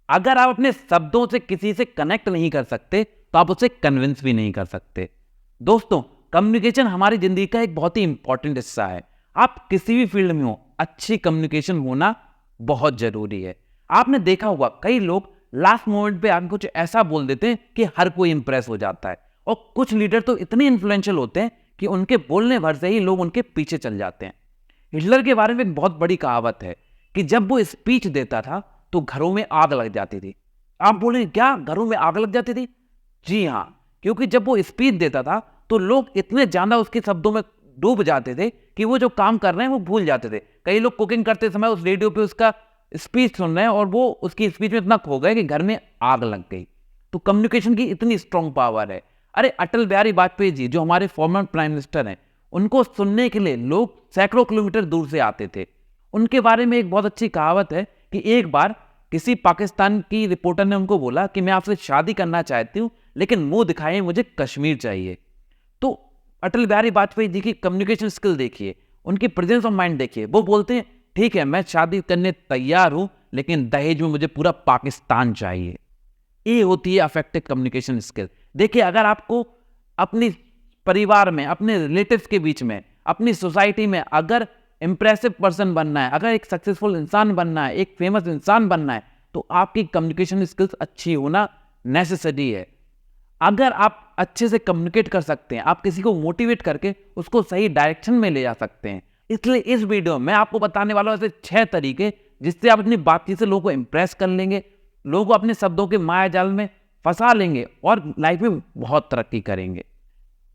अगर आप अपने शब्दों से किसी से कनेक्ट नहीं कर सकते तो आप उसे कन्विंस भी नहीं कर सकते। दोस्तों, कम्युनिकेशन हमारी जिंदगी का एक बहुत ही इंपॉर्टेंट हिस्सा है। आप किसी भी फील्ड में हो, अच्छी कम्युनिकेशन होना बहुत जरूरी है। आपने देखा होगा कई लोग लास्ट मोमेंट पे आके कुछ ऐसा बोल देते हैं कि हर कोई इंप्रेस हो जाता है, और कुछ लीडर तो इतने इन्फ्लुएंशियल होते हैं कि उनके बोलने भर से ही लोग उनके पीछे चल जाते हैं। हिटलर के बारे में एक बहुत बड़ी कहावत है कि जब वो स्पीच देता था तो घरों में आग लग जाती थी। आप बोलेंगे क्या घरों में आग लग जाती थी? जी हाँ, क्योंकि जब वो स्पीच देता था तो लोग इतने ज्यादा उसके शब्दों में डूब जाते थे कि वो जो काम कर रहे हैं वो भूल जाते थे। कई लोग कुकिंग करते समय उस रेडियो पे उसका स्पीच सुन रहे हैं और वो उसकी स्पीच में इतना खो गए कि घर में आग लग गई। तो कम्युनिकेशन की इतनी स्ट्रांग पावर है। अरे अटल बिहारी वाजपेयी जी जो हमारे फॉर्मर प्राइम मिनिस्टर हैं, उनको सुनने के लिए लोग सैकड़ों किलोमीटर दूर से आते थे। उनके बारे में एक बहुत अच्छी कहावत है कि एक बार किसी पाकिस्तान की रिपोर्टर ने उनको बोला कि मैं आपसे शादी करना चाहती हूं, लेकिन मुंह दिखाए मुझे कश्मीर चाहिए। तो अटल बिहारी वाजपेयी जी की कम्युनिकेशन स्किल देखिए, उनकी प्रेजेंस ऑफ माइंड देखिए। वो बोलते हैं ठीक है मैं शादी करने तैयार हूं, लेकिन दहेज में मुझे पूरा पाकिस्तान चाहिए। ये होती है अफेक्टिव कम्युनिकेशन स्किल। देखिए, अगर आपको अपनी परिवार में, अपने रिलेटिव्स के बीच में, अपनी सोसाइटी में अगर इंप्रेसिव पर्सन बनना है, अगर एक सक्सेसफुल इंसान बनना है, एक फेमस इंसान बनना है, तो आपकी कम्युनिकेशन स्किल्स अच्छी होना नेसेसरी है। अगर आप अच्छे से कम्युनिकेट कर सकते हैं, आप किसी को मोटिवेट करके उसको सही डायरेक्शन में ले जा सकते हैं। इसलिए इस वीडियो में मैं आपको बताने वाला हूं ऐसे 6 तरीके जिससे आप अपनी बातचीत से लोगों को इंप्रेस कर लेंगे, लोगों को अपने शब्दों के माया जाल में फंसा लेंगे और लाइफ में बहुत तरक्की करेंगे।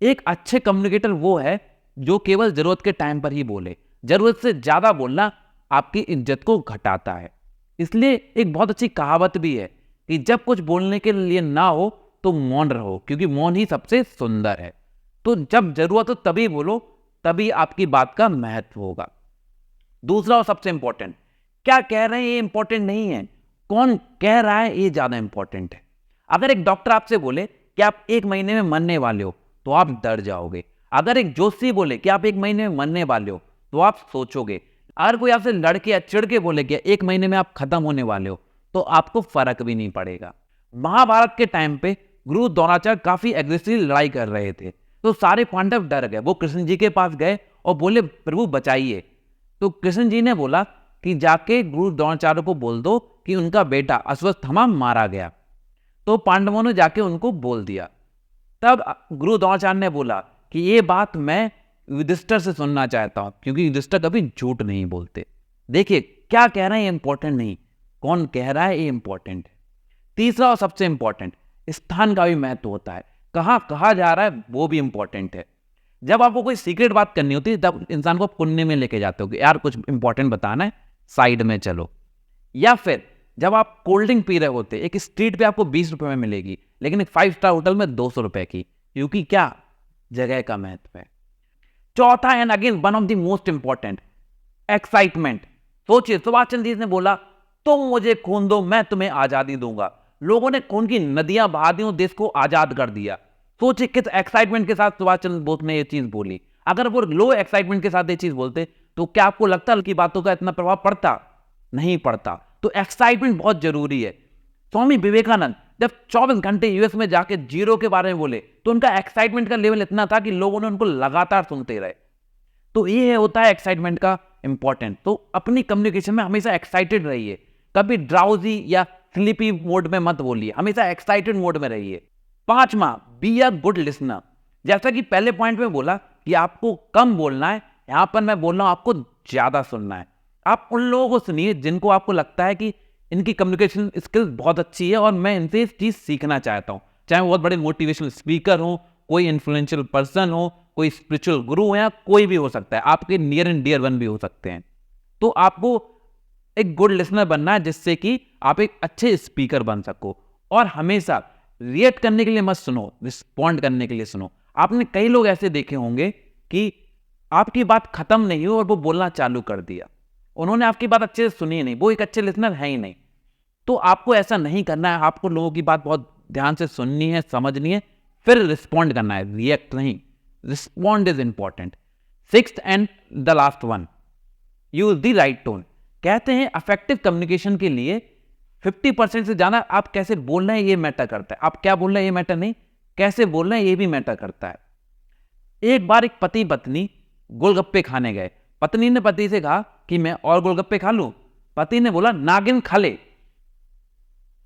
एक अच्छे कम्युनिकेटर वो है जो केवल जरूरत के टाइम पर ही बोले। जरूरत से ज्यादा बोलना आपकी इज्जत को घटाता है। इसलिए एक बहुत अच्छी कहावत भी है कि जब कुछ बोलने के लिए ना हो तो मौन रहो, क्योंकि मौन ही सबसे सुंदर है। तो जब जरूरत हो तभी बोलो, तभी आपकी बात का महत्व होगा। दूसरा और सबसे इंपॉर्टेंट, क्या कह रहे हैं ये इंपॉर्टेंट नहीं है, कौन कह रहा है ये ज्यादा इंपॉर्टेंट है। अगर एक डॉक्टर आपसे बोले कि आप 1 महीने में मरने वाले हो तो आप डर जाओगे। अगर एक ज्योतिषी बोले कि आप 1 महीने में मरने वाले हो तो आप सोचोगे। अगर कोई आपसे लड़के या चिढ़ के बोले कि 1 महीने में आप खत्म होने वाले हो तो आपको फर्क भी नहीं पड़ेगा। महाभारत के टाइम पे गुरु द्रोणाचार्य काफी एग्रेसिव लड़ाई कर रहे थे, तो सारे पांडव डर गए। वो कृष्ण जी के पास गए और बोले प्रभु बचाइए। तो कृष्ण जी ने बोला कि जाके गुरु द्रोणाचार्य को बोल दो कि उनका बेटा अश्वत्थामा मारा गया। तो पांडवों ने जाके उनको बोल दिया। तब गुरु द्रोणाचार्य ने बोला कि ये बात मैं युधिष्ठिर से सुनना चाहता हूं, क्योंकि युधिष्ठिर कभी झूठ नहीं बोलते। देखिए, क्या कह रहे हैं ये इंपॉर्टेंट नहीं, कौन कह रहा है ये इंपॉर्टेंट है। तीसरा और सबसे इंपॉर्टेंट, स्थान का भी महत्व होता है। कहां कहा जा रहा है वो भी इंपॉर्टेंट है। जब आपको कोई सीक्रेट बात करनी होती है तब इंसान को पुण्य में लेके जाते हो कि यार कुछ इंपॉर्टेंट बताना है, साइड में चलो। या फिर जब आप कोल्ड ड्रिंक पी रहे होते, एक स्ट्रीट पे आपको 20 रुपए में मिलेगी, लेकिन एक 5 स्टार होटल में 200 रुपए की, क्योंकि क्या, जगह का महत्व है। चौथा and again one of the most important, excitement. सोचिए, सुभाष चंद्र जी ने बोला तुम मुझे खून दो मैं तुम्हें आजादी दूंगा। लोगों ने खून की नदियां बहा दी और देश को आजाद कर दिया। सोचिए किस एक्साइटमेंट के साथ सुभाष चंद्र बोस ने यह चीज बोली। अगर वो लो एक्साइटमेंट के साथ ये चीज बोलते तो क्या आपको लगता उनकी बातों का इतना प्रभाव पड़ता? नहीं पड़ता। तो एक्साइटमेंट बहुत जरूरी है। स्वामी विवेकानंद जब 24 घंटे यूएस में जाके जीरो के बारे में बोले तो उनका एक्साइटमेंट का लेवल इतना था कि लोगों ने उनको लगातार सुनते रहे। तो ये होता है एक्साइटमेंट का इंपॉर्टेंट। तो अपनी कम्युनिकेशन में हमेशा एक्साइटेड रहिए, कभी ड्राउजी या स्लीपी मोड में मत बोलिए, हमेशा एक्साइटेड मोड में रहिए। 5वां, बी अ गुड लिसनर। जैसा कि पहले पॉइंट में बोला कि आपको कम बोलना है, यहां पर मैं बोल रहा हूं आपको ज्यादा सुनना है। आप उन लोगों को सुनिए जिनको आपको लगता है कि इनकी कम्युनिकेशन स्किल्स बहुत अच्छी है और मैं इनसे इस चीज सीखना चाहता हूं। चाहे वो बहुत बड़े मोटिवेशनल स्पीकर हो, कोई इन्फ्लुएंशियल पर्सन हो, कोई स्पिरिचुअल गुरु हो, या कोई भी हो सकता है, आपके नियर एंड डियर वन भी हो सकते हैं। तो आपको एक गुड लिसनर बनना है जिससे कि आप एक अच्छे स्पीकर बन सको। और हमेशा रिएक्ट करने के लिए मत सुनो, रिस्पॉन्ड करने के लिए सुनो। आपने कई लोग ऐसे देखे होंगे कि आपकी बात खत्म नहीं हो और वो बोलना चालू कर दिया, उन्होंने आपकी बात अच्छे से सुनी नहीं, वो एक अच्छे लिसनर है ही नहीं। तो आपको ऐसा नहीं करना है, आपको लोगों की बात बहुत ध्यान से सुननी है, समझनी है, फिर रिस्पॉन्ड करना है, रिएक्ट नहीं। Respond is important. 6th and the last one, use the right tone. कहते हैं अफेक्टिव कम्युनिकेशन के लिए 50% से ज़्यादा आप कैसे बोल रहे हैं ये मैटर करता है। आप क्या बोल रहे हैं ये मैटर नहीं, कैसे बोल रहे हैं ये भी मैटर करता है। एक बार एक पति पत्नी गोलगप्पे खाने गए। पत्नी ने पति से कहा कि मैं और गोलगप्पे खा लूं। पति ने बोला नागिन खा ले।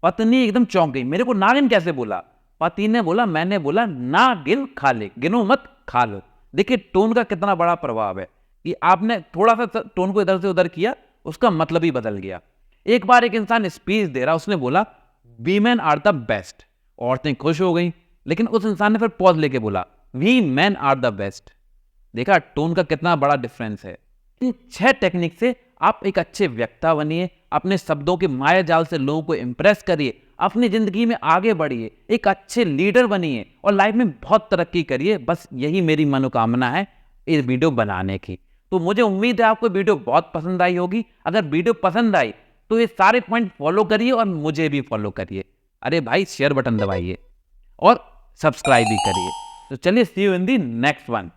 पत्नी एकदम चौंक गई, मेरे को नागिन कैसे बोला? पति ने बोला मैंने बोला नागिन खा ले, गिनो मत खा लो। देखिए टोन का कितना बड़ा प्रभाव है कि आपने थोड़ा सा टोन को इधर से उधर किया, उसका मतलब ही बदल गया। एक बार एक इंसान स्पीच दे रहा, उसने बोला we man are the best. औरतें खुश हो गई, लेकिन उस इंसान ने फिर पॉज लेके बोला we man are the best. देखा टोन का कितना बड़ा डिफरेंस है। इन 6 टेक्निक से आप एक अच्छे वक्ता बनिए, अपने शब्दों के माया जाल से लोगों को इंप्रेस करिए, अपनी जिंदगी में आगे बढ़िए, एक अच्छे लीडर बनिए और लाइफ में बहुत तरक्की करिए। बस यही मेरी मनोकामना है इस वीडियो बनाने की। तो मुझे उम्मीद है आपको वीडियो बहुत पसंद आई होगी। अगर वीडियो पसंद आई तो ये सारे पॉइंट फॉलो करिए और मुझे भी फॉलो करिए। अरे भाई शेयर बटन दबाइए और सब्सक्राइब भी करिए। तो चलिए see you in the next one.